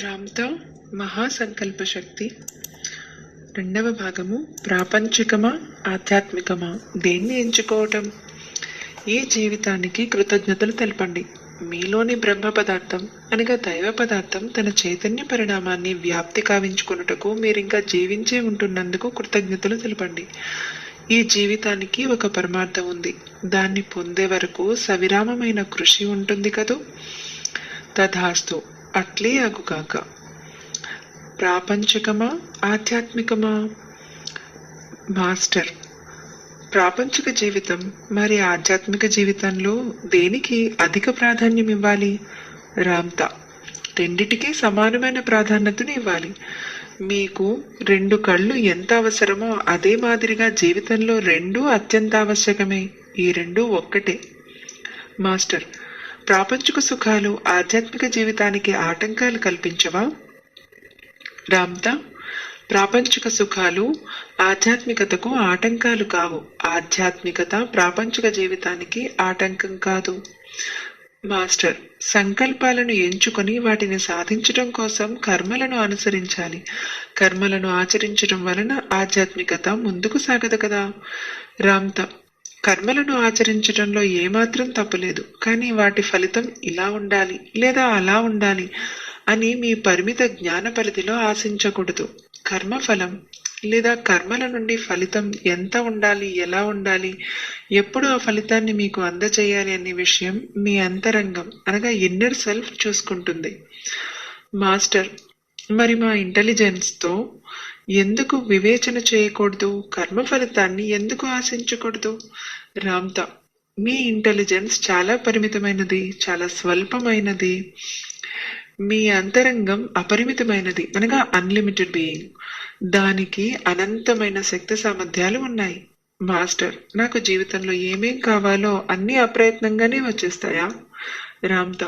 రామ్తో మహాసంకల్ప శక్తి రెండవ భాగము. ప్రాపంచికమా ఆధ్యాత్మికమా, దేన్ని ఎంచుకోవటం? ఈ జీవితానికి కృతజ్ఞతలు తెలపండి. మీలోని బ్రహ్మ పదార్థం అనగా దైవ పదార్థం తన చైతన్య పరిణామాన్ని వ్యాప్తి కావించుకున్నటకు మీరింకా జీవించే ఉంటున్నందుకు కృతజ్ఞతలు తెలపండి. ఈ జీవితానికి ఒక పరమార్థం ఉంది. దాన్ని పొందే వరకు సవిరామమైన కృషి ఉంటుంది కదూ. తథాస్తు, అట్లే అగుగాక. ప్రాపంచికమా ఆధ్యాత్మికమా? మాస్టర్, ప్రాపంచిక జీవితం మరి ఆధ్యాత్మిక జీవితంలో దేనికి అధిక ప్రాధాన్యం ఇవ్వాలి? రామ్తా, రెండిటికీ సమానమైన ప్రాధాన్యతను ఇవ్వాలి. మీకు 2 కళ్ళు ఎంత అవసరమో అదే మాదిరిగా జీవితంలో 2 అత్యంత ఆవశ్యకమే. ఈ 2 ఒక్కటే. మాస్టర్, ప్రాపంచిక సుఖాలు ఆధ్యాత్మిక జీవితానికి ఆటంకాలు కల్పించవా? రామ్తా, ప్రాపంచిక సుఖాలు ఆధ్యాత్మికతకు ఆటంకాలు కావు. ఆధ్యాత్మికత ప్రాపంచిక జీవితానికి ఆటంకం కాదు. మాస్టర్, సంకల్పాలను ఎంచుకొని వాటిని సాధించడం కోసం కర్మలను అనుసరించాలి. కర్మలను ఆచరించడం వలన ఆధ్యాత్మికత ముందుకు సాగదు కదా. రామ్తా, కర్మలను ఆచరించడంలో ఏమాత్రం తప్పులేదు. కానీ వాటి ఫలితం ఇలా ఉండాలి లేదా అలా ఉండాలి అని మీ పరిమిత జ్ఞాన పరిధిలో ఆశించకూడదు. కర్మఫలం లేదా కర్మల నుండి ఫలితం ఎంత ఉండాలి, ఎలా ఉండాలి, ఎప్పుడు ఆ ఫలితాన్ని మీకు అందజేయాలి అనే విషయం మీ అంతరంగం అనగా ఇన్నర్ సెల్ఫ్ చూసుకుంటుంది. మాస్టర్, మరి మా ఇంటెలిజెన్స్తో ఎందుకు వివేచన చేయకూడదు? కర్మ ఫలితాన్ని ఎందుకు ఆశించకూడదు? రామ్తా, మీ ఇంటెలిజెన్స్ చాలా పరిమితమైనది, చాలా స్వల్పమైనది. మీ అంతరంగం అపరిమితమైనది అనగా అన్లిమిటెడ్ బీయింగ్. దానికి అనంతమైన శక్తి సామర్థ్యాలు ఉన్నాయి. మాస్టర్, నాకు జీవితంలో ఏమేం కావాలో అన్నీ అప్రయత్నంగానే వచ్చేస్తాయా? రామ్తా,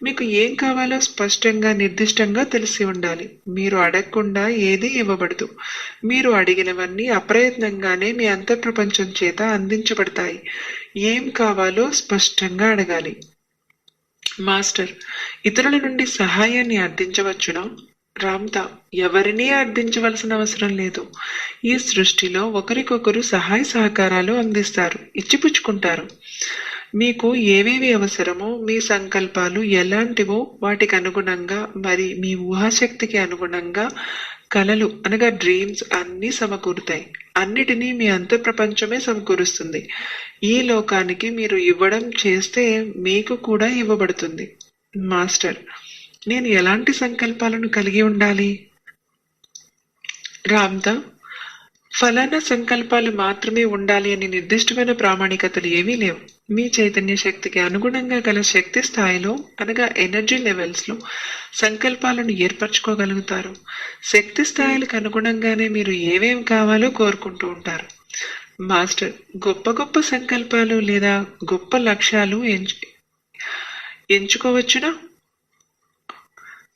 మీకు ఏం కావాలో స్పష్టంగా నిర్దిష్టంగా తెలిసి ఉండాలి. మీరు అడగకుండా ఏదీ ఇవ్వబడదు. మీరు అడిగినవన్నీ అప్రయత్నంగానే మీ అంతఃప్రపంచం చేత అందించబడతాయి. ఏం కావాలో స్పష్టంగా అడగాలి. మాస్టర్, ఇతరుల నుండి సహాయాన్ని అర్థించవచ్చునా? రామ్తా, ఎవరినీ అర్థించవలసిన అవసరం లేదు. ఈ సృష్టిలో ఒకరికొకరు సహాయ సహకారాలు అందిస్తారు, ఇచ్చిపుచ్చుకుంటారు. మీకు ఏవేవి అవసరమో, మీ సంకల్పాలు ఎలాంటివో వాటికి అనుగుణంగా, మరి మీ ఊహాశక్తికి అనుగుణంగా కలలు అనగా డ్రీమ్స్ అన్నీ సమకూరుతాయి. అన్నిటినీ మీ అంతఃప్రపంచమే సమకూరుస్తుంది. ఈ లోకానికి మీరు ఇవ్వడం చేస్తే మీకు కూడా ఇవ్వబడుతుంది. మాస్టర్, నేను ఎలాంటి సంకల్పాలను కలిగి ఉండాలి? రామ్తా, ఫలానా సంకల్పాలు మాత్రమే ఉండాలి అని నిర్దిష్టమైన ప్రామాణికతలు ఏవీ లేవు. మీ చైతన్య శక్తికి అనుగుణంగా గల శక్తి స్థాయిలో అనగా ఎనర్జీ లెవెల్స్ లో సంకల్పాలను ఏర్పరచుకోగలుగుతారు. శక్తి స్థాయిలకు అనుగుణంగానే మీరు ఏవేం కావాలో కోరుకుంటూ ఉంటారు. మాస్టర్, గొప్ప గొప్ప సంకల్పాలు లేదా గొప్ప లక్ష్యాలు ఎంచుకోవచ్చునా?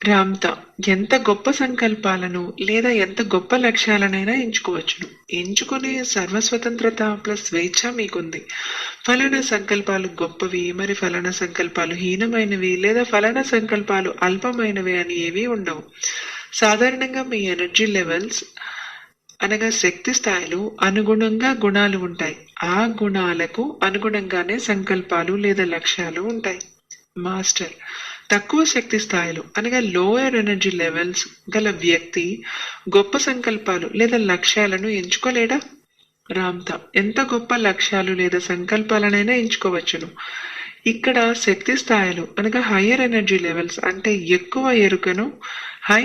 రామ్తా, ఎంత గొప్ప సంకల్పాలను లేదా ఎంత గొప్ప లక్ష్యాలనైనా ఎంచుకోవచ్చును. ఎంచుకునే సర్వస్వతంత్రత ప్లస్ స్వేచ్ఛ మీకుంది. ఫలానా సంకల్పాలు గొప్పవి, మరి ఫలానా సంకల్పాలు హీనమైనవి లేదా ఫలానా సంకల్పాలు అల్పమైనవి అని ఏవీ ఉండవు. సాధారణంగా మీ ఎనర్జీ లెవెల్స్ అనగా శక్తి స్థాయిలు అనుగుణంగా గుణాలు ఉంటాయి. ఆ గుణాలకు అనుగుణంగానే సంకల్పాలు లేదా లక్ష్యాలు ఉంటాయి. మాస్టర్, తక్కువ శక్తి స్థాయిలు అనగా లోయర్ ఎనర్జీ లెవెల్స్ గల వ్యక్తి గొప్ప సంకల్పాలు లేదా లక్ష్యాలను ఎంచుకోలేడా? రామ్తా, ఎంత గొప్ప లక్ష్యాలు లేదా సంకల్పాలనైనా ఎంచుకోవచ్చును. ఇక్కడ శక్తి స్థాయిలు అనగా హయ్యర్ ఎనర్జీ లెవెల్స్ అంటే ఎక్కువ ఎరుకను, హై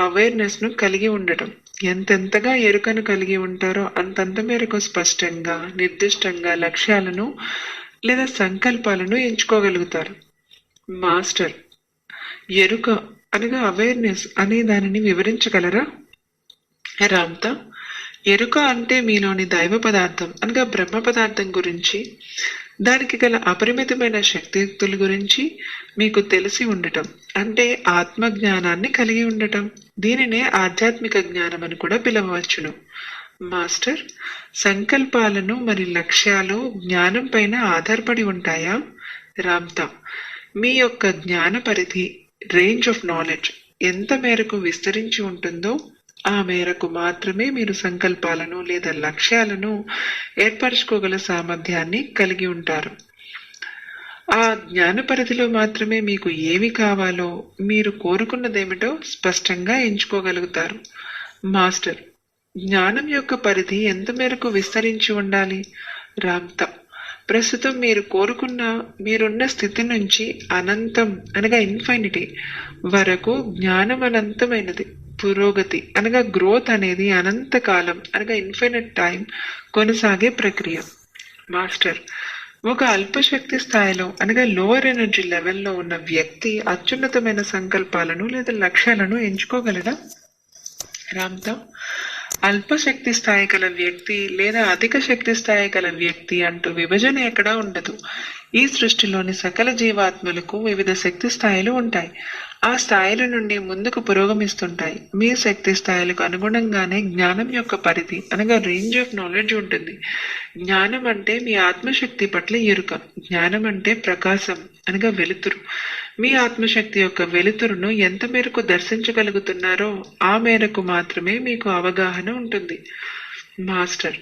అవేర్నెస్ ను కలిగి ఉండటం. ఎంతెంతగా ఎరుకను కలిగి ఉంటారో అంతంత మేరకు స్పష్టంగా నిర్దిష్టంగా లక్ష్యాలను లేదా సంకల్పాలను ఎంచుకోగలుగుతారు. మాస్టర్, ఎరుక అనగా అవేర్నెస్ అనే దానిని వివరించగలరా? రామ్తా, ఎరుక అంటే మీలోని దైవ పదార్థం అనగా బ్రహ్మ పదార్థం గురించి, దానికి గల అపరిమితమైన శక్తియుక్తుల గురించి మీకు తెలిసి ఉండటం అంటే ఆత్మ జ్ఞానాన్ని కలిగి ఉండటం. దీనినే ఆధ్యాత్మిక జ్ఞానం అని కూడా పిలవచ్చును. మాస్టర్, సంకల్పాలను మరి లక్ష్యాలు జ్ఞానం పైన ఆధారపడి ఉంటాయా? రామ్తా, మీ యొక్క జ్ఞాన పరిధి రేంజ్ ఆఫ్ నాలెడ్జ్ ఎంత మేరకు విస్తరించి ఉంటుందో ఆ మేరకు మాత్రమే మీరు సంకల్పాలను లేదా లక్ష్యాలను ఏర్పరచుకోగల సామర్థ్యాన్ని కలిగి ఉంటారు. ఆ జ్ఞాన పరిధిలో మాత్రమే మీకు ఏమి కావాలో, మీరు కోరుకున్నదేమిటో స్పష్టంగా ఎంచుకోగలుగుతారు. మాస్టర్, జ్ఞానం యొక్క పరిధి ఎంత మేరకు విస్తరించి ఉండాలి? రామ్తా, ప్రస్తుతం మీరు కోరుకున్న మీరున్న స్థితి నుంచి అనంతం అనగా ఇన్ఫైనిటీ వరకు జ్ఞానం అనంతమైనది. పురోగతి అనగా గ్రోత్ అనేది అనంతకాలం అనగా ఇన్ఫైనట్ టైం కొనసాగే ప్రక్రియ. మాస్టర్, ఒక అల్పశక్తి స్థాయిలో అనగా లోవర్ ఎనర్జీ లెవెల్లో ఉన్న వ్యక్తి అత్యున్నతమైన సంకల్పాలను లేదా లక్ష్యాలను ఎంచుకోగలడా? రామ్తా, అల్పశక్తి స్థాయి గల వ్యక్తి లేదా అధిక శక్తి స్థాయి గల వ్యక్తి అంటూ విభజన ఎక్కడా ఉండదు. ఈ సృష్టిలోని సకల జీవాత్మలకు వివిధ శక్తి స్థాయిలు ఉంటాయి. ఆ స్థాయిల నుండి ముందుకు పురోగమిస్తుంటాయి. మీ శక్తి స్థాయిలకు అనుగుణంగానే జ్ఞానం యొక్క పరిధి అనగా రేంజ్ ఆఫ్ నాలెడ్జ్ ఉంటుంది. జ్ఞానం అంటే మీ ఆత్మశక్తి పట్ల ఎరుక. జ్ఞానం అంటే ప్రకాశం అనగా వెలుతురు. మీ ఆత్మశక్తి యొక్క వెలుతురును ఎంత మేరకు దర్శించగలుగుతున్నారో ఆ మేరకు మాత్రమే మీకు అవగాహన ఉంటుంది. మాస్టర్,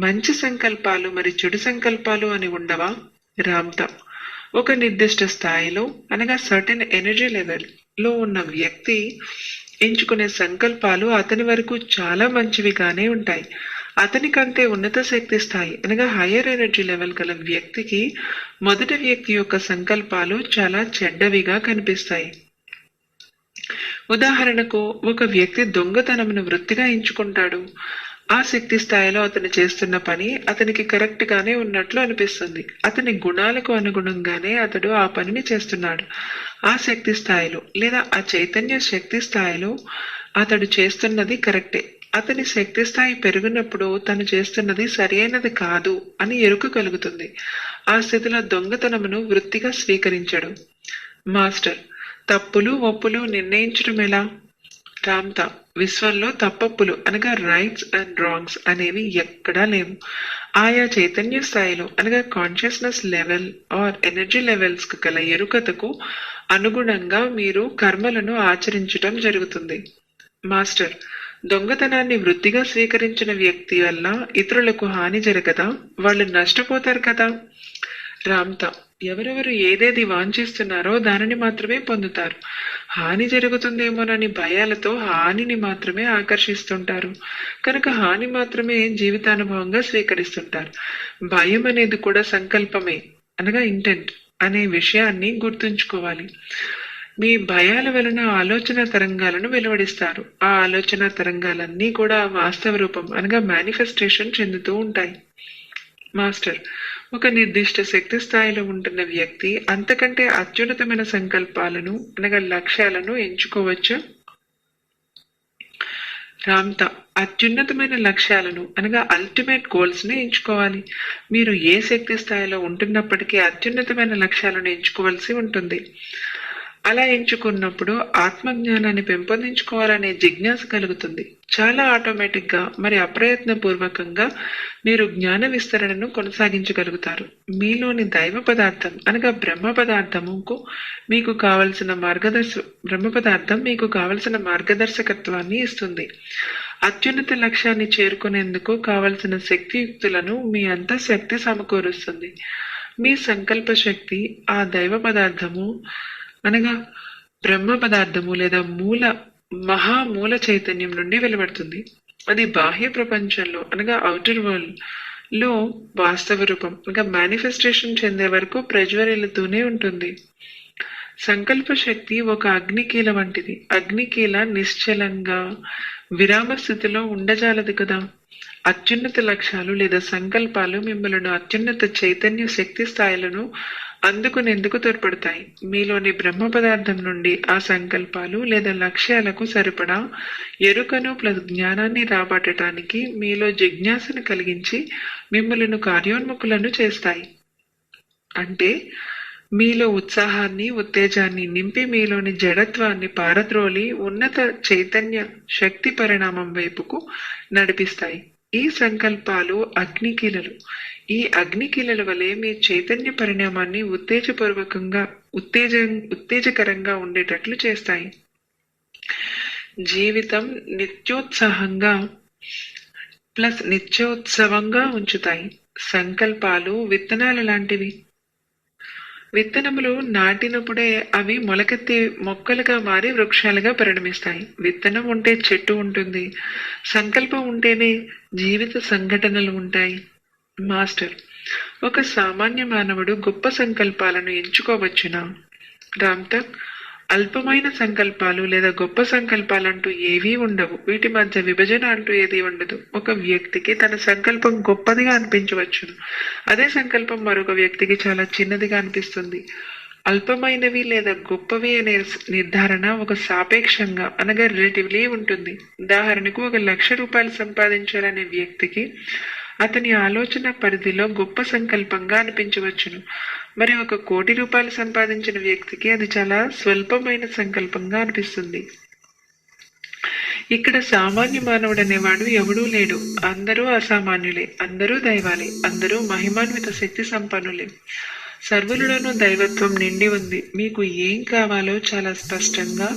మంచి సంకల్పాలు మరి చెడు సంకల్పాలు అని ఉండవా? రామ్తా, ఒక నిర్దిష్ట స్థాయిలో అనగా సర్టెన్ ఎనర్జీ లెవెల్ లో ఉన్న వ్యక్తి ఎంచుకునే సంకల్పాలు అతని వరకు చాలా మంచివిగానే ఉంటాయి. అతనికంటే ఉన్నత శక్తి స్థాయి అనగా హయ్యర్ ఎనర్జీ లెవెల్ గల వ్యక్తికి మొదటి వ్యక్తి యొక్క సంకల్పాలు చాలా చెడ్డవిగా కనిపిస్తాయి. ఉదాహరణకు, ఒక వ్యక్తి దొంగతనమును వృత్తిగా ఎంచుకుంటాడు. ఆ శక్తి స్థాయిలో అతను చేస్తున్న పని అతనికి కరెక్ట్ గానే ఉన్నట్లు అనిపిస్తుంది. అతని గుణాలకు అనుగుణంగానే అతడు ఆ పనిని చేస్తున్నాడు. ఆ శక్తి స్థాయిలో లేదా ఆ చైతన్య శక్తి స్థాయిలో అతడు చేస్తున్నది కరెక్టే. అతని శక్తి స్థాయి పెరిగినప్పుడు తను చేస్తున్నది సరైనది కాదు అని ఎరుక కలుగుతుంది. ఆ స్థితిలో దొంగతనమును వృత్తిగా స్వీకరించడు. మాస్టర్, తప్పులు ఒప్పులు నిర్ణయించడం ఎలా? రామ్తా, విశ్వంలో తప్పప్పులు అనగా రైట్స్ అండ్ రాంగ్స్ అనేవి ఎక్కడా లేవు. ఆయా చైతన్య స్థాయిలో అనగా consciousness level or energy levels కు గల ఎరుకతకు అనుగుణంగా మీరు కర్మలను ఆచరించటం జరుగుతుంది. మాస్టర్, దొంగతనాన్ని వృత్తిగా స్వీకరించిన వ్యక్తి వల్ల ఇతరులకు హాని జరగదా? వాళ్ళు నష్టపోతారు కదా? రామ్తా, ఎవరెవరు ఏదేది వాంఛిస్తున్నారో దానిని మాత్రమే పొందుతారు. హాని జరుగుతుందేమోనని భయాలతో హానిని మాత్రమే ఆకర్షిస్తుంటారు. కనుక హాని మాత్రమే జీవితానుభవంగా స్వీకరిస్తుంటారు. భయం అనేది కూడా సంకల్పమే అనగా ఇంటెంట్ అనే విషయాన్ని గుర్తుంచుకోవాలి. మీ భయాల వలన ఆలోచన తరంగాలను వెలువడిస్తారు. ఆ ఆలోచన తరంగాలన్నీ కూడా వాస్తవ రూపం అనగా మేనిఫెస్టేషన్ చెందుతూ ఉంటాయి. మాస్టర్, ఒక నిర్దిష్ట శక్తి స్థాయిలో ఉంటున్న వ్యక్తి అంతకంటే అత్యున్నతమైన సంకల్పాలను అనగా లక్ష్యాలను ఎంచుకోవచ్చా? రామ్తా, అత్యున్నతమైన లక్ష్యాలను అనగా అల్టిమేట్ గోల్స్ ని ఎంచుకోవాలి. మీరు ఏ శక్తి స్థాయిలో ఉంటున్నప్పటికీ అత్యున్నతమైన లక్ష్యాలను ఎంచుకోవాల్సి ఉంటుంది. అలా ఎంచుకున్నప్పుడు ఆత్మజ్ఞానాన్ని పెంపొందించుకోవాలనే జిజ్ఞాస కలుగుతుంది. చాలా ఆటోమేటిక్ గా మరి అప్రయత్నపూర్వకంగా మీరు జ్ఞాన విస్తరణను కొనసాగించగలుగుతారు. మీలోని దైవ పదార్థం అనగా బ్రహ్మ పదార్థముకు మీకు కావలసిన బ్రహ్మ పదార్థం మీకు కావలసిన మార్గదర్శకత్వాన్ని ఇస్తుంది. అత్యున్నత లక్ష్యాన్ని చేరుకునేందుకు కావలసిన శక్తియుక్తులను మీ అంతఃశక్తి సమకూరుస్తుంది. మీ సంకల్ప శక్తి ఆ దైవ పదార్థము అనగా బ్రహ్మ పదార్థము లేదా మహామూల చైతన్యం నుండి వెలువడుతుంది. అది బాహ్య ప్రపంచంలో అనగా అవుటర్ వరల్డ్ లో వాస్తవ రూపం అనగా మేనిఫెస్టేషన్ చెందే వరకు ప్రజ్వరిల్లుతూనే ఉంటుంది. సంకల్ప శక్తి ఒక అగ్నికీల వంటిది. అగ్నికీల నిశ్చలంగా విరామ స్థితిలో ఉండజాలదు కదా. అత్యున్నత లక్ష్యాలు లేదా సంకల్పాలు మిమ్మల్ని అత్యున్నత చైతన్య శక్తి స్థాయిలను అందుకునేందుకు తోడ్పడతాయి. మీలోని బ్రహ్మ పదార్థం నుండి ఆ సంకల్పాలు లేదా లక్ష్యాలకు సరిపడా ఎరుకను ప్లస్ జ్ఞానాన్ని రాబట్టడానికి మీలో జిజ్ఞాసను కలిగించి మిమ్మల్ని కార్యోన్ముఖులను చేస్తాయి. అంటే మీలో ఉత్సాహాన్ని ఉత్తేజాన్ని నింపి మీలోని జడత్వాన్ని పారద్రోలి ఉన్నత చైతన్య శక్తి పరిణామం వైపుకు నడిపిస్తాయి. ఈ సంకల్పాలు అగ్నికీలలు. ఈ అగ్నికీలల వలె మీ చైతన్య పరిణామాన్ని ఉత్తేజకరంగా ఉండేటట్లు చేస్తాయి. జీవితం నిత్యోత్సాహంగా ప్లస్ నిత్యోత్సవంగా ఉంచుతాయి. సంకల్పాలు విత్తనాల లాంటివి. విత్తనములు నాటినప్పుడే అవి మొలకెత్తి మొక్కలుగా మారి వృక్షాలుగా పరిణమిస్తాయి. విత్తనం ఉంటే చెట్టు ఉంటుంది. సంకల్పం ఉంటేనే జీవిత సంఘటనలు ఉంటాయి. మాస్టర్, ఒక సామాన్య మానవుడు గొప్ప సంకల్పాలను ఎంచుకోవచ్చునా? రామ్తక్, అల్పమైన సంకల్పాలు లేదా గొప్ప సంకల్పాలంటూ ఏవీ ఉండవు. వీటి మధ్య విభజన అంటూ ఏదీ ఉండదు. ఒక వ్యక్తికి తన సంకల్పం గొప్పదిగా అనిపించవచ్చును. అదే సంకల్పం మరొక వ్యక్తికి చాలా చిన్నదిగా అనిపిస్తుంది. అల్పమైనవి లేదా గొప్పవి అనే నిర్ధారణ ఒక సాపేక్షంగా అనగా రిలేటివ్లీ ఉంటుంది. ఉదాహరణకు, ఒక ₹1,00,000 సంపాదించాలనే వ్యక్తికి అతని ఆలోచన పరిధిలో గొప్ప సంకల్పంగా అనిపించవచ్చును. మరి ఒక ₹1,00,00,000 సంపాదించిన వ్యక్తికి అది చాలా స్వల్పమైన సంకల్పంగా అనిపిస్తుంది. ఇక్కడ సామాన్య మానవుడు అనేవాడు ఎవడూ లేడు. అందరూ అసామాన్యులే, అందరూ దైవాలే, అందరూ మహిమాన్విత శక్తి సంపన్నులే. సర్వులలోనూ దైవత్వం నిండి ఉంది. మీకు ఏం కావాలో చాలా స్పష్టంగా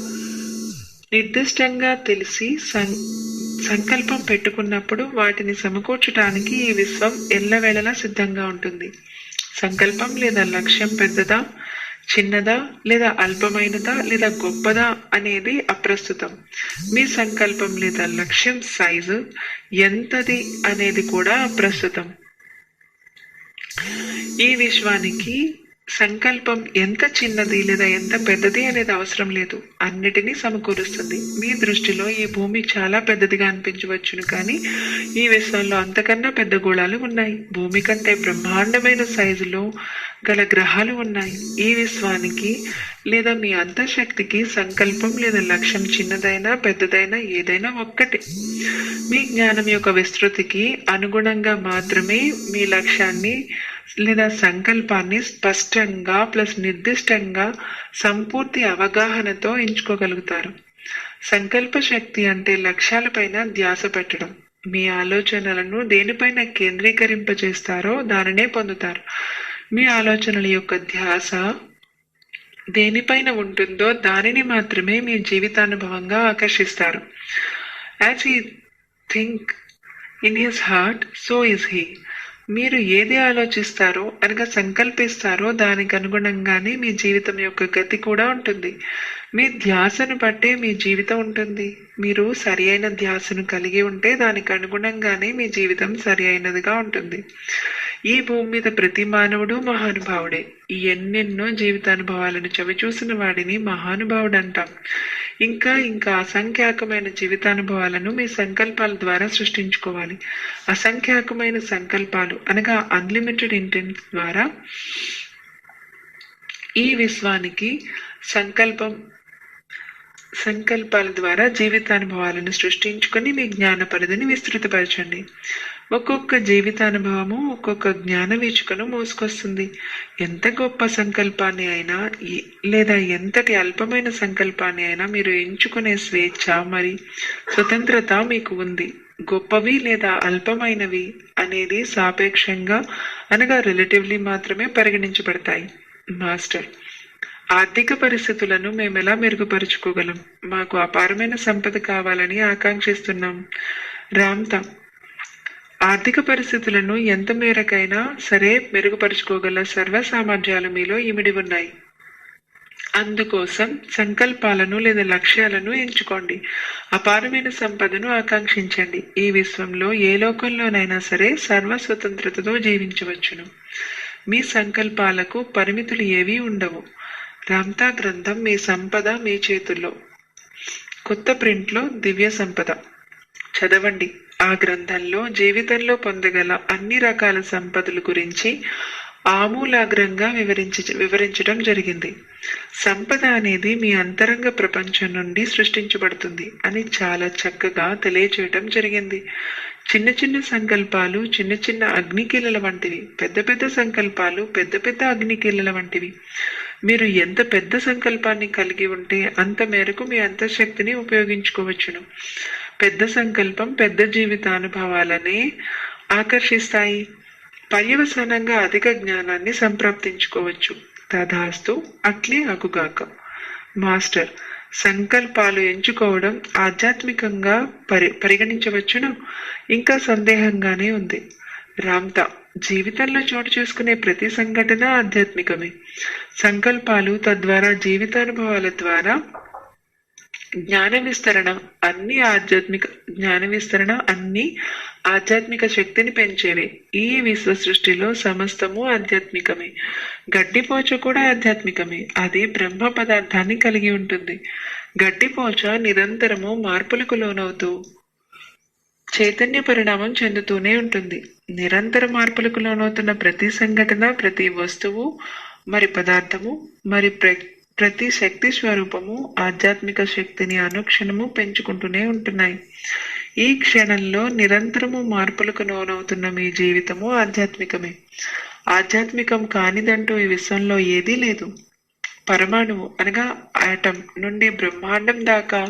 నిర్దిష్టంగా తెలిసి సంకల్పం పెట్టుకున్నప్పుడు వాటిని సమకూర్చడానికి ఈ విశ్వం ఎల్లవేళలా సిద్ధంగా ఉంటుంది. సంకల్పం లేదా లక్ష్యం పెద్దదా, చిన్నదా, లేదా అల్పమైనదా, లేదా గొప్పదా అనేది అప్రస్తుతం. మీ సంకల్పం లేదా లక్ష్యం సైజు ఎంతది అనేది కూడా అప్రస్తుతం. ఈ విశ్వానికి సంకల్పం ఎంత చిన్నది లేదా ఎంత పెద్దది అనేది అవసరం లేదు. అన్నిటినీ సమకూరుస్తుంది. మీ దృష్టిలో ఈ భూమి చాలా పెద్దదిగా అనిపించవచ్చును, కానీ ఈ విశ్వంలో అంతకన్నా పెద్ద గోళాలు ఉన్నాయి. భూమి కంటే బ్రహ్మాండమైన సైజులో గల గ్రహాలు ఉన్నాయి. ఈ విశ్వానికి లేదా మీ అంతఃశక్తికి సంకల్పం లేదా లక్ష్యం చిన్నదైనా పెద్దదైనా ఏదైనా ఒక్కటే. మీ జ్ఞానం యొక్క విస్తృతికి అనుగుణంగా మాత్రమే మీ లక్ష్యాన్ని లేదా సంకల్పాన్ని స్పష్టంగా ప్లస్ నిర్దిష్టంగా సంపూర్తి అవగాహనతో ఎంచుకోగలుగుతారు. సంకల్ప శక్తి అంటే లక్ష్యాలపైన ధ్యాస పెట్టడం. మీ ఆలోచనలను దేనిపైన కేంద్రీకరింపజేస్తారో దానినే పొందుతారు. మీ ఆలోచనల యొక్క ధ్యాస దేనిపైన ఉంటుందో దానిని మాత్రమే మీ జీవితానుభవంగా ఆకర్షిస్తారు. As he think in his heart, so is he. మీరు ఏది ఆలోచిస్తారో అనగా సంకల్పిస్తారో దానికి అనుగుణంగానే మీ జీవితం యొక్క గతి కూడా ఉంటుంది. మీ ధ్యాసను బట్టే మీ జీవితం ఉంటుంది. మీరు సరి అయిన ధ్యాసను కలిగి ఉంటే దానికి అనుగుణంగానే మీ జీవితం సరి అయినదిగా ఉంటుంది. ఈ భూమి మీద ప్రతి మానవుడు మహానుభావుడే. ఎన్నెన్నో జీవితానుభవాలను చవిచూసిన వాడిని మహానుభావుడు అంటాం. ఇంకా ఇంకా అసంఖ్యాకమైన జీవితానుభవాలను మీ సంకల్పాల ద్వారా సృష్టించుకోవాలి. అసంఖ్యాకమైన సంకల్పాలు అనగా అన్లిమిటెడ్ ఇంటెన్స్ ద్వారా ఈ విశ్వానికి సంకల్పాల ద్వారా జీవితానుభవాలను సృష్టించుకొని మీ జ్ఞాన పరిధిని విస్తృతపరచండి. ఒక్కొక్క జీవితానుభవము ఒక్కొక్క జ్ఞాన వీచికను మోసుకొస్తుంది. ఎంత గొప్ప సంకల్పాన్ని అయినా లేదా ఎంతటి అల్పమైన సంకల్పాన్ని అయినా మీరు ఎంచుకునే స్వేచ్ఛ మరి స్వతంత్రత మీకు ఉంది. గొప్పవి లేదా అల్పమైనవి అనేది సాపేక్షంగా అనగా రిలేటివ్లీ మాత్రమే పరిగణించబడతాయి. మాస్టర్, ఆర్థిక పరిస్థితులను మేము ఎలా మెరుగుపరుచుకోగలం? మాకు అపారమైన సంపద కావాలని ఆకాంక్షిస్తున్నాం. రామ్తా, ఆర్థిక పరిస్థితులను ఎంత మేరకైనా సరే మెరుగుపరుచుకోగల సర్వసామర్థ్యాలు మీలో ఇమిడి ఉన్నాయి. అందుకోసం సంకల్పాలను లేదా లక్ష్యాలను ఎంచుకోండి. అపారమైన సంపదను ఆకాంక్షించండి. ఈ విశ్వంలో ఏ లోకంలోనైనా సరే సర్వస్వతంత్రతతో జీవించవచ్చును. మీ సంకల్పాలకు పరిమితులు ఏవీ ఉండవు. రామ్తా గ్రంథం మీ సంపద మీ చేతుల్లో. కొత్త ప్రింట్లో దివ్య సంపద చదవండి. ఆ గ్రంథంలో జీవితంలో పొందగల అన్ని రకాల సంపదల గురించి ఆమూలాగ్రంగా వివరించడం జరిగింది. సంపద అనేది మీ అంతరంగ ప్రపంచం నుండి సృష్టించబడుతుంది అని చాలా చక్కగా తెలియచేయటం జరిగింది. చిన్న చిన్న సంకల్పాలు చిన్న చిన్న అగ్నికీలల వంటివి, పెద్ద పెద్ద సంకల్పాలు పెద్ద పెద్ద అగ్నికీలల వంటివి. మీరు ఎంత పెద్ద సంకల్పాన్ని కలిగి ఉంటే అంత మేరకు మీ అంతఃశక్తిని ఉపయోగించుకోవచ్చును. పెద్ద సంకల్పం పెద్ద జీవితానుభవాలనే ఆకర్షిస్తాయి. పర్యవసానంగా అధిక జ్ఞానాన్ని సంప్రాప్తించుకోవచ్చు. తథాస్తు, అట్లే అగుగాక. మాస్టర్, సంకల్పాలు ఎంచుకోవడం ఆధ్యాత్మికంగా పరిగణించవచ్చును? ఇంకా సందేహంగానే ఉంది. రామ్తా, జీవితంలో చోటు చేసుకునే ప్రతి సంఘటన ఆధ్యాత్మికమే. సంకల్పాలు తద్వారా జీవితానుభవాల ద్వారా జ్ఞాన విస్తరణ అన్ని ఆధ్యాత్మిక శక్తిని పెంచేవి. ఈ విశ్వ సృష్టిలో సమస్తము ఆధ్యాత్మికమే. గడ్డిపోచ కూడా ఆధ్యాత్మికమే. అది బ్రహ్మ పదార్థాన్ని కలిగి ఉంటుంది. గడ్డిపోచ నిరంతరము మార్పులకు లోనవుతూ చైతన్య పరిణామం చెందుతూనే ఉంటుంది. నిరంతర మార్పులకు లోనవుతున్న ప్రతి సంఘటన, ప్రతి వస్తువు, మరి పదార్థము, మరి ప్రతి శక్తి స్వరూపము ఆధ్యాత్మిక శక్తిని అనుక్షణము పెంచుకుంటూనే ఉంటున్నాయి. ఈ క్షణంలో నిరంతరము మార్పులకు లోనవుతున్న మీ జీవితము ఆధ్యాత్మికమే. ఆధ్యాత్మికం కానిదంటూ ఈ విశ్వంలో ఏదీ లేదు. పరమాణువు అనగా ఆటం నుండి బ్రహ్మాండం దాకా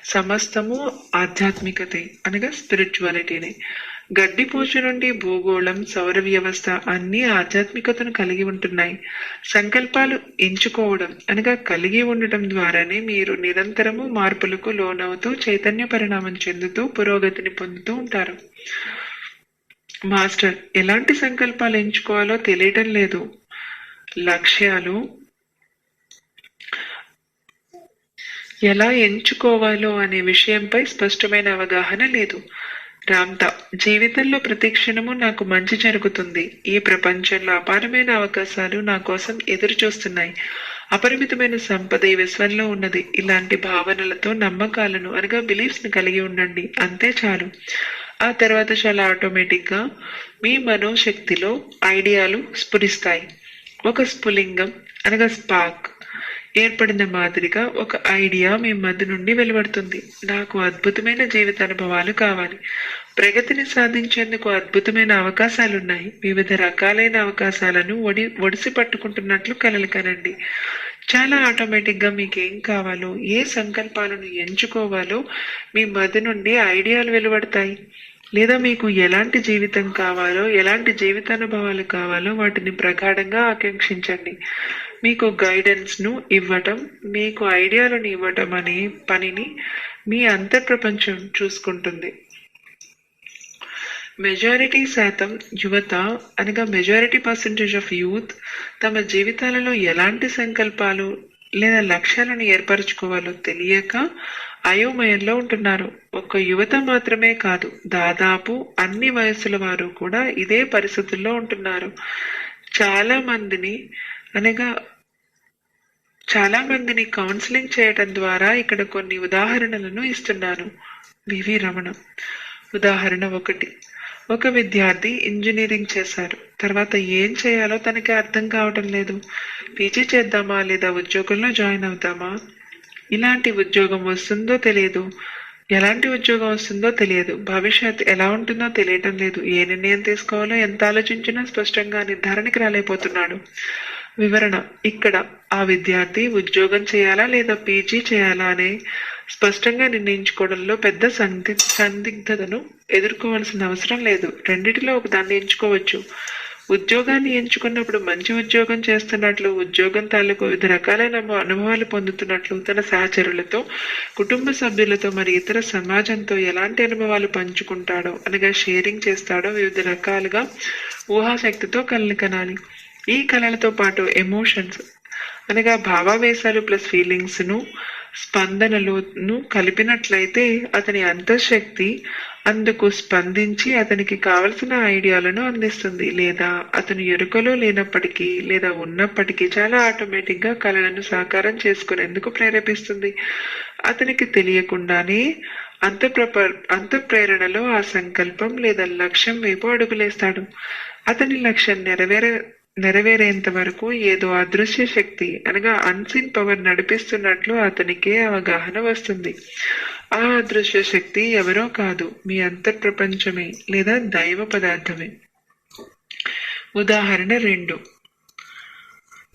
సమస్తము ఆధ్యాత్మికతే అనగా స్పిరిచువాలిటీనే. గడ్డిపోచ నుండి భూగోళం, సౌర వ్యవస్థ అన్ని ఆధ్యాత్మికతను కలిగి ఉంటున్నాయి. సంకల్పాలు ఎంచుకోవడం అనగా కలిగి ఉండటం ద్వారానే మీరు నిరంతరము మార్పులకు లోనవుతూ చైతన్య పరిణామం చెందుతూ పురోగతిని పొందుతూ ఉంటారు. మాస్టర్, ఎలాంటి సంకల్పాలు ఎంచుకోవాలో తెలియటం లేదు. లక్ష్యాలు ఎలా ఎంచుకోవాలో అనే విషయంపై స్పష్టమైన అవగాహన లేదు. రామ్తా, జీవితంలో ప్రతి క్షణము నాకు మంచి జరుగుతుంది. ఈ ప్రపంచంలో అపారమైన అవకాశాలు నా కోసం ఎదురు చూస్తున్నాయి. అపరిమితమైన సంపద ఈ విశ్వంలో ఉన్నది. ఇలాంటి భావనలతో నమ్మకాలను అనగా బిలీఫ్స్ ని కలిగి ఉండండి. అంతే చాలు. ఆ తర్వాత చాలా ఆటోమేటిక్ గా మీ మనోశక్తిలో ఐడియాలు స్ఫురిస్తాయి. ఒక స్ఫులింగం అనగా స్పార్క్ ఏర్పడిన మాదిరిగా ఒక ఐడియా మీ మధ్య నుండి వెలువడుతుంది. నాకు అద్భుతమైన జీవిత అనుభవాలు కావాలి. ప్రగతిని సాధించేందుకు అద్భుతమైన అవకాశాలున్నాయి. వివిధ రకాలైన అవకాశాలను ఒడిసి పట్టుకుంటున్నట్లు కలలు కనండి. చాలా ఆటోమేటిక్ గా మీకేం కావాలో, ఏ సంకల్పాలను ఎంచుకోవాలో మీ మధ్య నుండి ఐడియాలు వెలువడతాయి. లేదా మీకు ఎలాంటి జీవితం కావాలో, ఎలాంటి జీవితానుభవాలు కావాలో వాటిని ప్రగాఢంగా ఆకాంక్షించండి. మీకు గైడెన్స్ ను ఇవ్వటం, మీకు ఐడియాలను ఇవ్వటం అనే పనిని మీ అంతర్ప్రపంచం చూసుకుంటుంది. మెజారిటీ శాతం యువత అనగా మెజారిటీ పర్సెంటేజ్ ఆఫ్ యూత్ తమ జీవితాలలో ఎలాంటి సంకల్పాలు లేదా లక్ష్యాలను ఏర్పరచుకోవాలో తెలియక అయోమయంలో ఉంటున్నారు. ఒక యువత మాత్రమే కాదు, దాదాపు అన్ని వయసుల వారు కూడా ఇదే పరిస్థితుల్లో ఉంటున్నారు. చాలా మందిని కౌన్సిలింగ్ చేయటం ద్వారా ఇక్కడ కొన్ని ఉదాహరణలను ఇస్తున్నాను. వివి రమణ. ఉదాహరణ 1. ఒక విద్యార్థి ఇంజనీరింగ్ చేశారు. తర్వాత ఏం చేయాలో తనకి అర్థం కావటం లేదు. పీజీ చేద్దామా లేదా ఉద్యోగంలో జాయిన్ అవుతామా? ఇలాంటి ఉద్యోగం వస్తుందో తెలియదు, ఎలాంటి ఉద్యోగం వస్తుందో తెలియదు, భవిష్యత్ ఎలా ఉంటుందో తెలియటం లేదు. ఏ నిర్ణయం తీసుకోవాలో ఎంత ఆలోచించినా స్పష్టంగా నిర్ధారణకి రాలేకపోతున్నాడు. వివరణ: ఇక్కడ ఆ విద్యార్థి ఉద్యోగం చేయాలా లేదా పీజీ చేయాలా అనే స్పష్టంగా నిర్ణయించుకోవడంలో పెద్ద సందిగ్ధతను ఎదుర్కోవాల్సిన అవసరం లేదు. రెండిటిలో ఒక దాన్ని ఎంచుకోవచ్చు. ఉద్యోగాన్ని ఎంచుకున్నప్పుడు మంచి ఉద్యోగం చేస్తున్నట్లు, ఉద్యోగం తాలూకు వివిధ రకాలైన అనుభవాలు పొందుతున్నట్లు, తన సహచరులతో, కుటుంబ సభ్యులతో మరి ఇతర సమాజంతో ఎలాంటి అనుభవాలు పంచుకుంటాడో అనగా షేరింగ్ చేస్తాడో వివిధ రకాలుగా ఊహాశక్తితో కలలు కనాలి. ఈ కళలతో పాటు ఎమోషన్స్ అనగా భావావేశాలు ప్లస్ ఫీలింగ్స్ ను, స్పందనలను కలిపినట్లయితే అతని అంతఃశక్తి అందుకు స్పందించి అతనికి కావలసిన ఐడియాలను అందిస్తుంది. లేదా అతను ఎరుకలో లేనప్పటికీ లేదా ఉన్నప్పటికీ చాలా ఆటోమేటిక్ గా కళలను సాకారం చేసుకునేందుకు ప్రేరేపిస్తుంది. అతనికి తెలియకుండానే అంతఃప్రేరణలో ఆ సంకల్పం లేదా లక్ష్యం వైపు అడుగులేస్తాడు. అతని లక్ష్యం నెరవేరేంత వరకు ఏదో అదృశ్య శక్తి అనగా అన్సీన్ పవర్ నడిపిస్తున్నట్లు అతనికే అవగాహన వస్తుంది. ఆ అదృశ్య శక్తి ఎవరో కాదు, మీ అంతర్ప్రపంచమే లేదా దైవ పదార్థమే. ఉదాహరణ 2.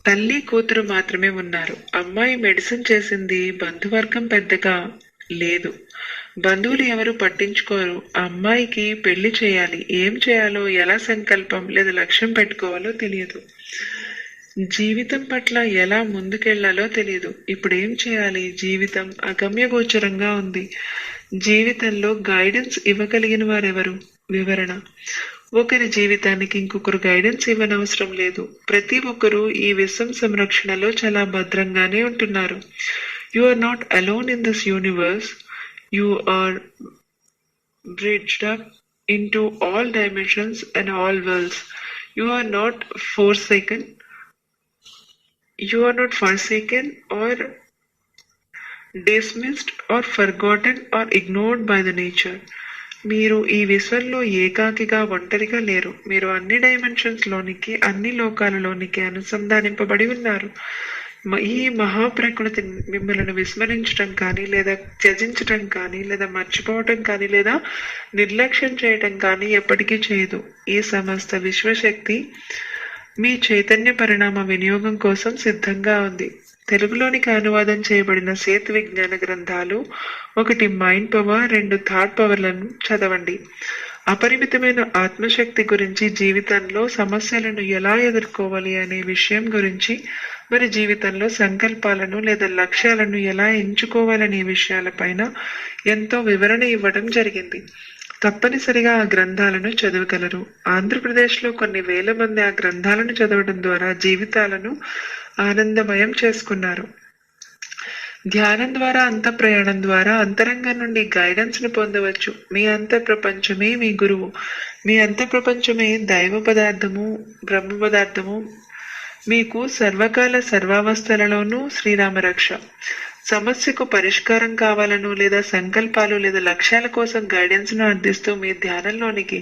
తల్లి కూతురు మాత్రమే ఉన్నారు. అమ్మాయి మెడిసిన్ చేసింది. బంధువర్గం పెద్దగా లేదు. బంధువులు ఎవరు పట్టించుకోరు. అమ్మాయికి పెళ్లి చేయాలి. ఏం చేయాలో, ఎలా సంకల్పం లేదా లక్ష్యం పెట్టుకోవాలో తెలియదు. జీవితం పట్ల ఎలా ముందుకెళ్లాలో తెలియదు. ఇప్పుడేం చేయాలి? జీవితం అగమ్యగోచరంగా ఉంది. జీవితంలో గైడెన్స్ ఇవ్వగలిగిన వారెవరు? వివరణ. ఒకరి జీవితానికి ఇంకొకరు గైడెన్స్ ఇవ్వనవసరం లేదు. ప్రతి ఒక్కరూ ఈ విశ్వం సంరక్షణలో చాలా భద్రంగానే ఉంటున్నారు. You are not alone in this universe. You are bridged up into all dimensions and all worlds. You are not forsaken. You are not forsaken or dismissed or forgotten or ignored by the nature. మీరు ఈ విశ్వంలో ఏకాకిగా ఒంటరిగా లేరు. మీరు అన్ని dimensions లోనికి, అన్ని లోకాలలోనికి అనుసంధానింపబడి ఉన్నారు. ఈ మహాప్రకృతి మిమ్మల్ని విస్మరించడం కానీ, లేదా త్యజించడం కానీ, లేదా మర్చిపోవటం కానీ, లేదా నిర్లక్ష్యం చేయటం కానీ ఎప్పటికీ చేయదు. ఈ సమస్త విశ్వశక్తి మీ చైతన్య పరిణామ వినియోగం కోసం సిద్ధంగా ఉంది. తెలుగులోనికి అనువాదం చేయబడిన సేతు విజ్ఞాన గ్రంథాలు, 1 మైండ్ పవర్, 2 థాట్ పవర్లను చదవండి. అపరిమితమైన ఆత్మశక్తి గురించి, జీవితంలో సమస్యలను ఎలా ఎదుర్కోవాలి అనే విషయం గురించి, మరి జీవితంలో సంకల్పాలను లేదా లక్ష్యాలను ఎలా ఎంచుకోవాలనే విషయాలపైన ఎంతో వివరణ ఇవ్వడం జరిగింది. తప్పనిసరిగా ఆ గ్రంథాలను చదవగలరు. ఆంధ్రప్రదేశ్లో కొన్ని వేల మంది ఆ గ్రంథాలను చదవడం ద్వారా జీవితాలను ఆనందమయం చేసుకున్నారు. ధ్యానం ద్వారా, అంతఃప్రయాణం ద్వారా అంతరంగం నుండి గైడెన్స్ ను పొందవచ్చు. మీ అంతః ప్రపంచమే మీ గురువు. మీ అంతః ప్రపంచమే దైవ పదార్థము, బ్రహ్మ పదార్థము. మీకు సర్వకాల సర్వావస్థలలోనూ శ్రీరామ రక్ష. సమస్యకు పరిష్కారం కావాలను, లేదా సంకల్పాలు లేదా లక్ష్యాల కోసం గైడెన్స్ ను అందిస్తూ మీ ధ్యానంలోనికి,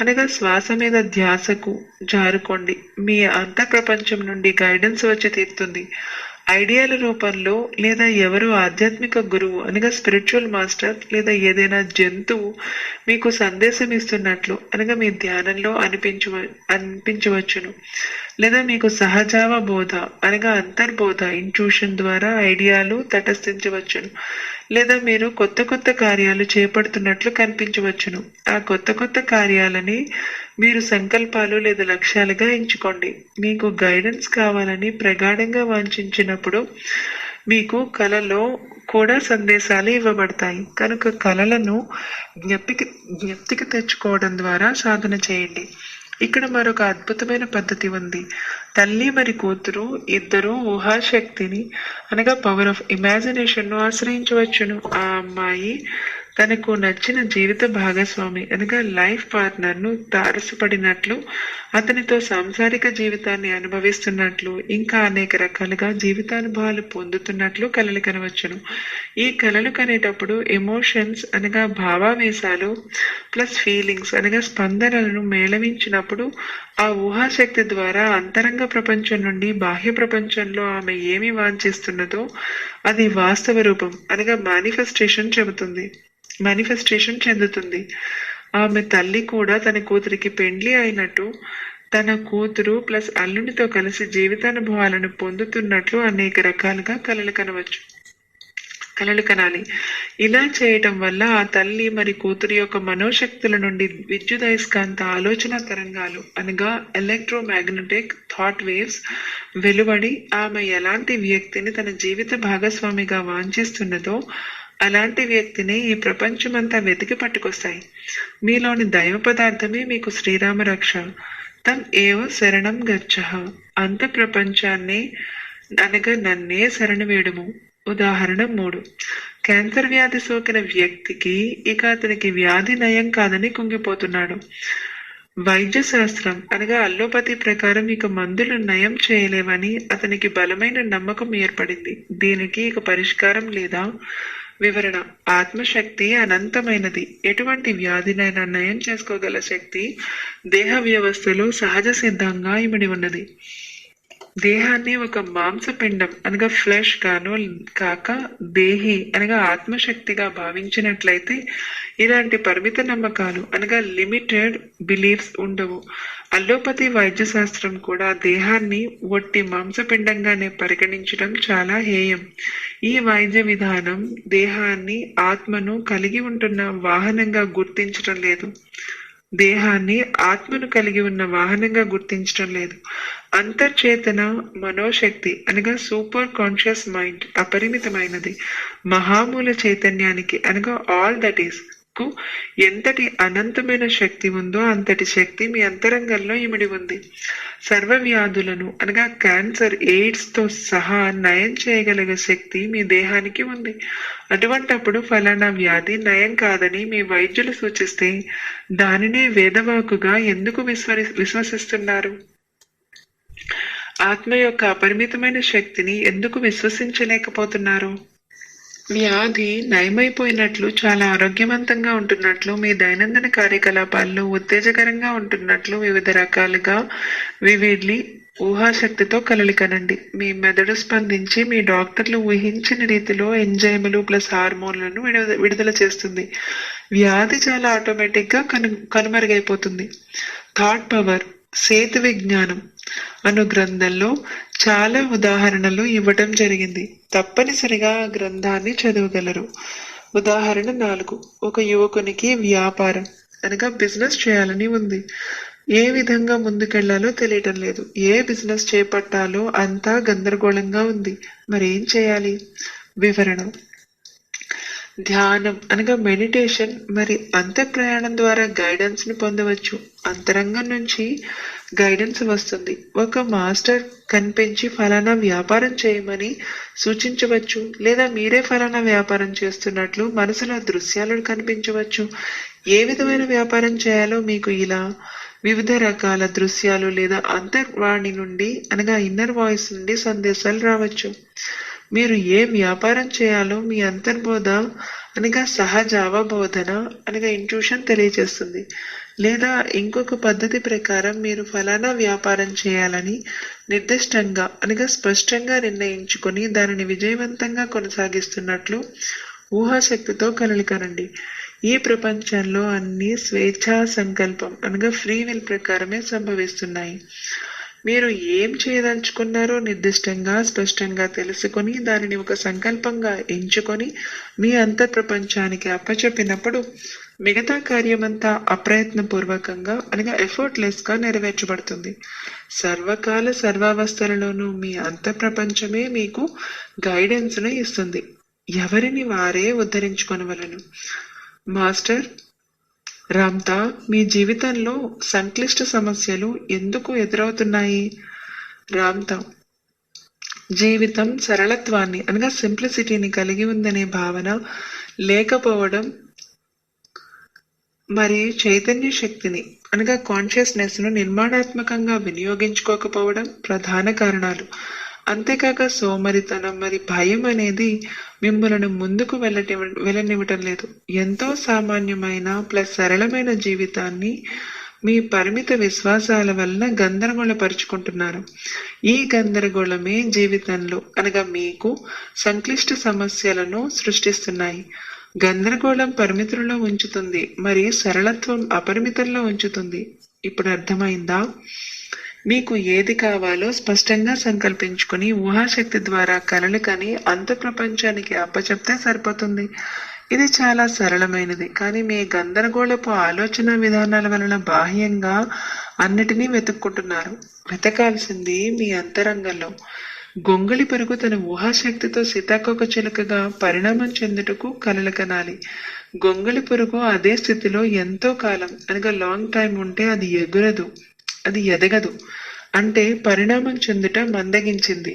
అనగా శ్వాస మీద ధ్యాసకు జారుకోండి. మీ అంతః ప్రపంచం నుండి గైడెన్స్ వచ్చి తీరుతుంది. ఐడియాల రూపంలో, లేదా ఎవరు ఆధ్యాత్మిక గురువు అనగా స్పిరిచువల్ మాస్టర్, లేదా ఏదైనా జంతువు మీకు సందేశం ఇస్తున్నట్లు అనగా మీ ధ్యానంలో అనిపించవచ్చును. లేదా మీకు సహజావ బోధ అనగా అంతర్బోధ, ఇంట్యూషన్ ద్వారా ఐడియాలు తటస్థించవచ్చును. లేదా మీరు కొత్త కొత్త కార్యాలు చేపడుతున్నట్లు కనిపించవచ్చును. ఆ కొత్త కొత్త కార్యాలని మీరు సంకల్పాలు లేదా లక్ష్యాలుగా ఎంచుకోండి. మీకు గైడెన్స్ కావాలని ప్రగాఢంగా వాంఛించినప్పుడు మీకు కలలో కూడా సందేశాలు ఇవ్వబడతాయి. కనుక కలలను జ్ఞప్తికి తెచ్చుకోవడం ద్వారా సాధన చేయండి. ఇక్కడ మరొక అద్భుతమైన పద్ధతి ఉంది. తల్లి మరి కూతురు ఇద్దరు ఊహాశక్తిని అనగా పవర్ ఆఫ్ ఇమాజినేషన్ ను ఆశ్రయించవచ్చును. ఆ అమ్మాయి తనకు నచ్చిన జీవిత భాగస్వామి అనగా లైఫ్ పార్ట్నర్ ను తారసపడినట్లు, అతనితో సాంసారిక జీవితాన్ని అనుభవిస్తున్నట్లు, ఇంకా అనేక రకాలుగా జీవితానుభవాలు పొందుతున్నట్లు కలలు కనవచ్చును. ఈ కలలు కనేటప్పుడు ఎమోషన్స్ అనగా భావావేశాలు ప్లస్ ఫీలింగ్స్ అనగా స్పందనలను మేళవించినప్పుడు ఆ ఊహాశక్తి ద్వారా అంతరంగ ప్రపంచం నుండి బాహ్య ప్రపంచంలో ఆమె ఏమి వాంఛిస్తున్నదో అది వాస్తవ రూపం అనగా మేనిఫెస్టేషన్ చెందుతుంది. ఆమె తల్లి కూడా తన కూతురికి పెండ్లి అయినట్టు, తన కూతురు ప్లస్ అల్లునితో కలిసి జీవితానుభవాలను పొందుతున్నట్లు అనేక రకాలుగా కలలు కనాలి. ఇలా చేయటం వల్ల ఆ తల్లి మరి కూతురు యొక్క మనోశక్తుల నుండి విద్యుదయస్కాంత ఆలోచన తరంగాలు అనగా ఎలక్ట్రోమాగ్నెటిక్ థాట్ వేవ్స్ వెలువడి ఆమె ఎలాంటి వ్యక్తిని తన జీవిత భాగస్వామిగా వాంఛిస్తున్నదో అలాంటి వ్యక్తిని ఈ ప్రపంచమంతా వెతికి పట్టుకొస్తాయి. మీలోని దైవ పదార్థమే మీకు శ్రీరామ రక్ష. తం ఏవ శరణం గచ్చః. అంత ప్రపంచాన్ని అనగా నన్నే శరణు వేడుము. ఉదాహరణ 3. క్యాన్సర్ వ్యాధి సోకిన వ్యక్తికి ఇక అతనికి వ్యాధి నయం కాదని కుంగిపోతున్నాడు. వైద్య శాస్త్రం అనగా అల్లోపతి ప్రకారం ఇక మందులు నయం చేయలేవని అతనికి బలమైన నమ్మకం ఏర్పడింది. దీనికి ఇక పరిష్కారం లేదా? వివరణ. ఆత్మశక్తి అనంతమైనది. ఎటువంటి వ్యాధినైనా నయం చేసుకోగల శక్తి దేహ వ్యవస్థలో సహజ సిద్ధంగా ఇమిడి ఉన్నది. దేహాన్ని ఒక మాంసపిండం అనగా ఫ్లెష్ గాను కాక దేహి అనగా ఆత్మశక్తిగా భావించినట్లయితే ఇలాంటి పరిమిత నమ్మకాలు అనగా లిమిటెడ్ బిలీఫ్స్ ఉండవు. అల్లోపతి వైద్య శాస్త్రం కూడా దేహాన్ని ఒట్టి మాంసపిండంగానే పరిగణించడం చాలా హేయం. ఈ వైద్య విధానం దేహాన్ని, ఆత్మను కలిగి ఉంటున్న వాహనంగా గుర్తించడం లేదు. దేహాన్ని ఆత్మను కలిగి ఉన్న వాహనంగా గుర్తించడం లేదు. అంతర్చేతన మనోశక్తి అనగా సూపర్ కాన్షియస్ మైండ్ అపరిమితమైనది. మహామూల చైతన్యానికి అనగా ఆల్ దట్ ఈస్ కు ఎంతటి అనంతమైన శక్తి ఉందో అంతటి శక్తి మీ అంతరంగంలో ఇమిడి ఉంది. సర్వ వ్యాధులను అనగా క్యాన్సర్, ఎయిడ్స్ తో సహా నయం చేయగలిగే శక్తి మీ దేహానికి ఉంది. అటువంటప్పుడు ఫలానా వ్యాధి నయం కాదని మీ వైద్యులు సూచిస్తే దానినే వేదవాకుగా ఎందుకు విశ్వసిస్తున్నారు? ఆత్మ యొక్క అపరిమితమైన శక్తిని ఎందుకు విశ్వసించలేకపోతున్నారు? వ్యాధి నయమైపోయినట్లు, చాలా ఆరోగ్యవంతంగా ఉంటున్నట్లు, మీ దైనందిన కార్యకలాపాల్లో ఉత్తేజకరంగా ఉంటున్నట్లు వివిధ రకాలుగా వివిడ్లీ ఊహాశక్తితో కలలికనండి. మీ మెదడు స్పందించి మీ డాక్టర్లు ఊహించిన రీతిలో ఎంజైములు ప్లస్ హార్మోన్లను విడుదల చేస్తుంది. వ్యాధి చాలా ఆటోమేటిక్ గా కనుమరుగైపోతుంది. థాట్ పవర్, సేతు విజ్ఞానం అను గ్రంథంలో చాలా ఉదాహరణలు ఇవ్వటం జరిగింది. తప్పనిసరిగా ఆ గ్రంథాన్ని చదవగలరు. ఉదాహరణ 4. ఒక యువకునికి వ్యాపారం అనగా బిజినెస్ చేయాలని ఉంది. ఏ విధంగా ముందుకెళ్లాలో తెలియటం లేదు. ఏ బిజినెస్ చేపట్టాలో అంతా గందరగోళంగా ఉంది. మరి ఏం చేయాలి? వివరణ: ధ్యానం అనగా మెడిటేషన్ మరి అంతఃప్రయాణం ద్వారా గైడెన్స్ ని పొందవచ్చు. అంతరంగం నుంచి గైడెన్స్ వస్తుంది. ఒక మాస్టర్ కనిపించి ఫలానా వ్యాపారం చేయమని సూచించవచ్చు, లేదా మీరే ఫలానా వ్యాపారం చేస్తున్నట్లు మనసులో దృశ్యాలను కనిపించవచ్చు. ఏ విధమైన వ్యాపారం చేయాలో మీకు ఇలా వివిధ రకాల దృశ్యాలు లేదా అంతర్వాణి నుండి అనగా ఇన్నర్ వాయిస్ నుండి సందేశాలు రావచ్చు. మీరు ఏ వ్యాపారం చేయాలో మీ అంతర్బోధ అనగా సహజావబోధన అనగా ఇంట్యూషన్ తెలియజేస్తుంది. లేదా ఇంకొక పద్ధతి ప్రకారం మీరు ఫలానా వ్యాపారం చేయాలని నిర్దిష్టంగా అనగా స్పష్టంగా నిర్ణయించుకొని దానిని విజయవంతంగా కొనసాగిస్తున్నట్లు ఊహాశక్తితో కలలికనండి. ఈ ప్రపంచంలో అన్ని స్వేచ్ఛా సంకల్పం అనగా ఫ్రీ విల్ ప్రకారమే సంభవిస్తున్నాయి. మీరు ఏం చేయదలుచుకున్నారో నిర్దిష్టంగా స్పష్టంగా తెలుసుకొని దానిని ఒక సంకల్పంగా ఎంచుకొని మీ అంతఃప్రపంచానికి అప్పచెప్పినప్పుడు మిగతా కార్యమంతా అప్రయత్నపూర్వకంగా అనగా ఎఫర్ట్లెస్ గా నెరవేర్చబడుతుంది. సర్వకాల సర్వావస్థలలోనూ మీ అంతఃప్రపంచమే మీకు గైడెన్స్ ను ఇస్తుంది. ఎవరిని వారే ఉద్ధరించుకొనవలెను. మాస్టర్ రామ్తా, మీ జీవితంలో సంక్లిష్ట సమస్యలు ఎందుకు ఎదురవుతున్నాయి? రామ్తా: జీవితం సరళత్వాన్ని అనగా సింప్లిసిటీని కలిగి ఉందనే భావన లేకపోవడం మరియు చైతన్య శక్తిని అనగా కాన్షియస్నెస్ ను నిర్మాణాత్మకంగా వినియోగించుకోకపోవడం ప్రధాన కారణాలు. అంతేకాక సోమరితనం మరి భయం అనేది మిమ్మల్ని ముందుకు వెళ్ళనివ్వటం లేదు. ఎంతో సామాన్యమైన ప్లస్ సరళమైన జీవితాన్ని మీ పరిమిత విశ్వాసాల వలన గందరగోళపరుచుకుంటున్నారు. ఈ గందరగోళమే జీవితంలో అనగా మీకు సంక్లిష్ట సమస్యలను సృష్టిస్తున్నాయి. గందరగోళం పరిమితుల్లో ఉంచుతుంది, మరి సరళత్వం అపరిమితంలో ఉంచుతుంది. ఇప్పుడు అర్థమైందా? మీకు ఏది కావాలో స్పష్టంగా సంకల్పించుకుని ఊహాశక్తి ద్వారా కలలికని అంతఃప్రపంచానికి అప్పచెప్తే సరిపోతుంది. ఇది చాలా సరళమైనది. కానీ మీ గందరగోళపు ఆలోచన విధానాల వలన బాహ్యంగా అన్నిటినీ వెతుక్కుంటున్నారు. వెతకాల్సింది మీ అంతరంగంలో. గొంగళి పురుగు తన ఊహాశక్తితో సీతాకోక చిలుకగా పరిణామం చెందుటకు కలలు కనాలి. గొంగళి పురుగు అదే స్థితిలో ఎంతో కాలం అనగా లాంగ్ టైం ఉంటే అది ఎగురదు, అది ఎదగదు. అంటే పరిణామం చెందుట మందగించింది.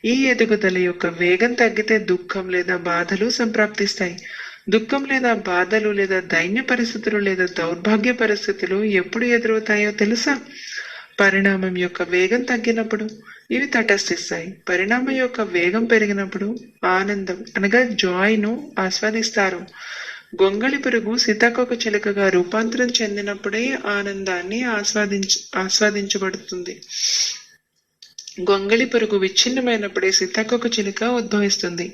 ఈ ఎదుగుదల యొక్క వేగం తగ్గితే దుఃఖం లేదా బాధలు సంప్రాప్తిస్తాయి. దుఃఖం లేదా బాధలు లేదా దైన్య పరిస్థితులు లేదా దౌర్భాగ్య పరిస్థితులు ఎప్పుడు ఎదురవుతాయో తెలుసా? పరిణామం యొక్క వేగం తగ్గినప్పుడు ఇవి తటస్థిస్తాయి. పరిణామం యొక్క వేగం పెరిగినప్పుడు ఆనందం అనగా జాయ్ ను ఆస్వాదిస్తారు. గొంగళి పురుగు సీతాకోక చిలుకగా రూపాంతరం చెందినప్పుడే ఆనందాన్ని ఆస్వాదించబడుతుంది. గొంగళి పురుగు విచ్ఛిన్నమైనప్పుడే సీతాకోక చిలుక ఉద్భవిస్తుంది.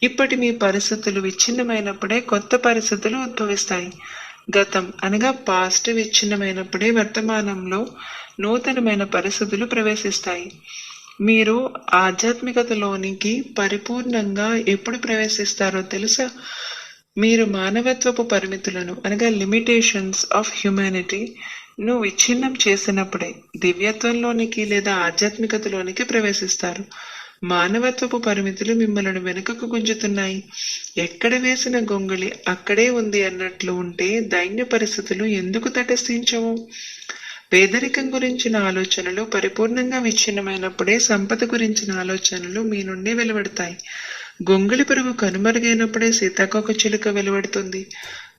ఇప్పటి మీ పరిస్థితులు విచ్ఛిన్నమైనప్పుడే కొత్త పరిస్థితులు ఉద్భవిస్తాయి. గతం అనగా పాస్ట్ విచ్ఛిన్నమైనప్పుడే వర్తమానంలో నూతనమైన పరిస్థితులు ప్రవేశిస్తాయి. మీరు ఆధ్యాత్మికతలోనికి పరిపూర్ణంగా ఎప్పుడు ప్రవేశిస్తారో తెలుసా? మీరు మానవత్వపు పరిమితులను అనగా లిమిటేషన్స్ ఆఫ్ హ్యుమానిటీ ను విచ్ఛిన్నం చేసినప్పుడే దివ్యత్వంలోనికి లేదా ఆధ్యాత్మికతలోనికి ప్రవేశిస్తారు. మానవత్వపు పరిమితులు మిమ్మల్ని వెనుకకు గుంజుతున్నాయి. ఎక్కడ వేసిన గొంగళి అక్కడే ఉంది అన్నట్లు ఉంటే దైన్య పరిస్థితులు ఎందుకు తటస్థించవు? పేదరికం గురించిన ఆలోచనలు పరిపూర్ణంగా విచ్ఛిన్నమైనప్పుడే సంపద గురించిన ఆలోచనలు మీ నుండి వెలువడతాయి. గొంగళి పురుగు కనుమరుగైనప్పుడే సీతాకోక చిలుక వెలువడుతుంది.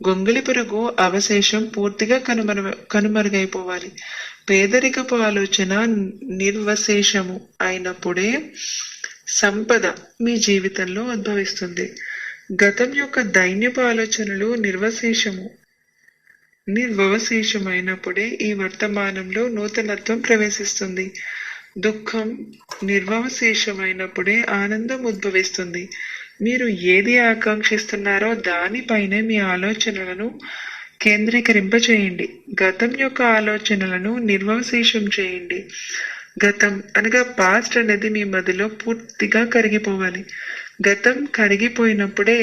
గొంగళి పురుగు అవశేషం పూర్తిగా కనుమరుగైపోవాలి. పేదరికపు ఆలోచన నిర్వశేషము అయినప్పుడే సంపద మీ జీవితంలో ఉద్భవిస్తుంది. గతం యొక్క దైన్యపు ఆలోచనలు నిర్వశేషమైనప్పుడే ఈ వర్తమానంలో నూతనత్వం ప్రవేశిస్తుంది. దుఃఖం నిర్వశేషమైనప్పుడే ఆనందం ఉద్భవిస్తుంది. మీరు ఏది ఆకాంక్షిస్తున్నారో దానిపైనే మీ ఆలోచనలను కేంద్రీకరింపచేయండి. గతం యొక్క ఆలోచనలను నిర్వశేషం చేయండి. గతం అనగా పాస్ట్ అనేది మీ మదిలో పూర్తిగా కరిగిపోవాలి. గతం కరిగిపోయినప్పుడే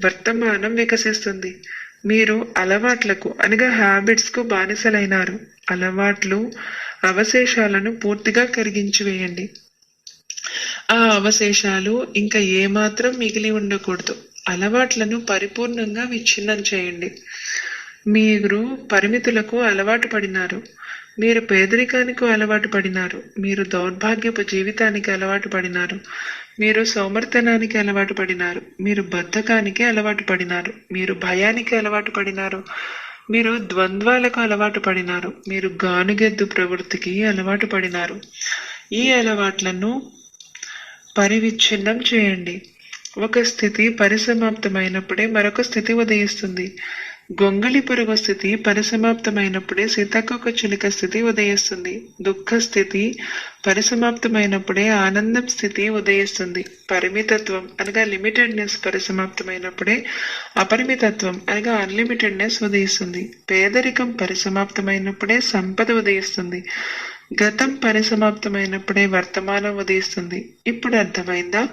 వర్తమానం వికసిస్తుంది. మీరు అలవాట్లకు అనగా హ్యాబిట్స్ కు బానిసలైనారు. అలవాట్లు అవశేషాలను పూర్తిగా కరిగించి వేయండి. ఆ అవశేషాలు ఇంకా ఏమాత్రం మిగిలి ఉండకూడదు. అలవాట్లను పరిపూర్ణంగా విచ్ఛిన్నం చేయండి. మీరు పరిమితులకు అలవాటు పడినారు. మీరు పేదరికానికి అలవాటు పడినారు. మీరు దౌర్భాగ్యపు జీవితానికి అలవాటు పడినారు. మీరు సోమర్తనానికి అలవాటు పడినారు. మీరు బద్ధకానికి అలవాటు పడినారు. మీరు భయానికి అలవాటు పడినారు. మీరు ద్వంద్వాలకు అలవాటు పడినారు. మీరు గానుగెద్దు ప్రవృత్తికి అలవాటు పడినారు. ఈ అలవాట్లను పరివిచ్ఛిన్నం చేయండి. ఒక స్థితి పరిసమాప్తమైనప్పుడే మరొక స్థితి ఉదయిస్తుంది. గొంగళి పురుగు స్థితి పరిసమాప్తమైనప్పుడే సీతాకోక చిలుక స్థితి ఉదయిస్తుంది. దుఃఖ స్థితి పరిసమాప్తమైనప్పుడే ఆనందం స్థితి ఉదయిస్తుంది. పరిమితత్వం అనగా లిమిటెడ్నెస్ పరిసమాప్తమైనప్పుడే అపరిమితత్వం అనగా అన్లిమిటెడ్నెస్ ఉదయిస్తుంది. పేదరికం పరిసమాప్తమైనప్పుడే సంపద ఉదయిస్తుంది. గతం పరిసమాప్తమైనప్పుడే వర్తమానం ఉదయిస్తుంది. ఇప్పుడు అర్థమైందా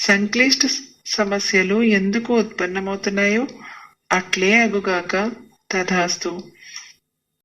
సంక్లిష్ట సమస్యలు ఎందుకు ఉత్పన్నమవుతున్నాయో? అట్లే అగుగాక. తథాస్తు.